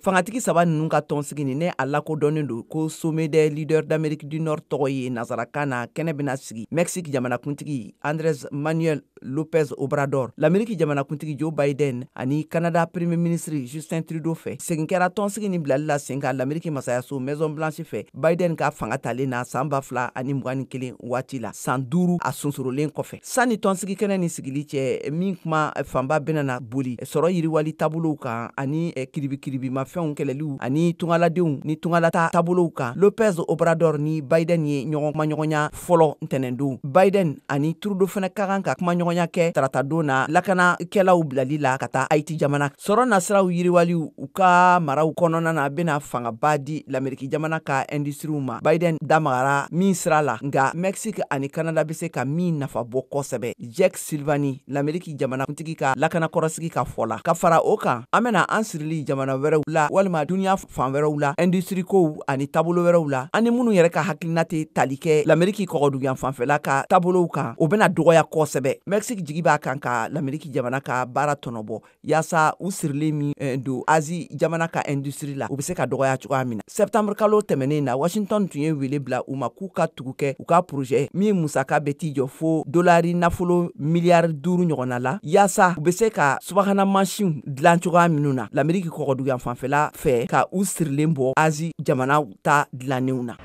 fangatigi saba ninnu ka tɔnsigi ni ne a lakodɔnnen don ko sommet des leaders d'Amérique du Nord tɔgɔ ye nazarakan na kɛnɛ bena sigi Mexique jamanakuntigi Andrés Manuel López Obrador, l'Amérique jamanakuntigi Joe Biden ani Canada Premier Ministre Justin Trudeau fɛ. Segin kɛra tɔnsigi ni bilali la sen kan l'Amérique masayaso Maison Blanche fɛ. Biden ka fanga talen na san 2021 waati la san 5 a sunsurolen kɔfɛ. Sani tɔnsigi kɛnɛ ni sigili cɛ min kuma fanba benana boli sɔrɔ yiriwali taabolow kan ani kiribimafɛnw kɛlɛliw ani tungaladenw ni tungalata taabolow kan López Obrador ni Biden ye ɲɔgɔnya fɔlɔ ntɛnɛndon. Biden ani Trudeau fɛnɛ ka kan ka kumaɲɔgɔnya kɛ taratadon na lakanakɛlaw bilali la ka taa Haïti jamana. Sɔrɔ nasiraw yiriwaliw u ka maraw kɔnɔna na bena fangaba di l'Amérique jamana ka industriw ma. Biden damagara min sira la nga Mexique ani Canada be se ka min nafa bɔ kosɛbɛ. Jack Sullivan l'Amérique jamanakuntigi ka lakanakɔrɔsigi ka fɔ la. Ka fara o kan an bena an sirili jamana wɛrɛw la walima duniya fan wɛrɛw la industrie kow ani taabolo wɛrɛw la ani minnu yɛrɛ ka hakilina tɛ tali kɛ l'Amérique kɔgɔduguyan fanfɛla ka taabolow kan o bena dɔgɔya kosɛbɛ. Mexique jigi b'a kan ka l'Amérique jamana ka baara tɔnɔbɔ yaasa u sirilen min don Asie jamana ka industrie la u be se ka dɔgɔya cogoya min na. Septembre kalo tɛmɛnen na Washington tun ye wele bila u ma k'u ka tugu kɛ u ka projet min musaka bɛ t'i jɔ fo dolari nafolo miliyari 5 ɲɔgɔnna la yaasa u be se ka subahana mansinw dilan cogoya minnu na l'Amérique kɔgɔduguyan fanfɛla fɛ ka u sirilen bɔ Asie jamanaw ta dilannenw na.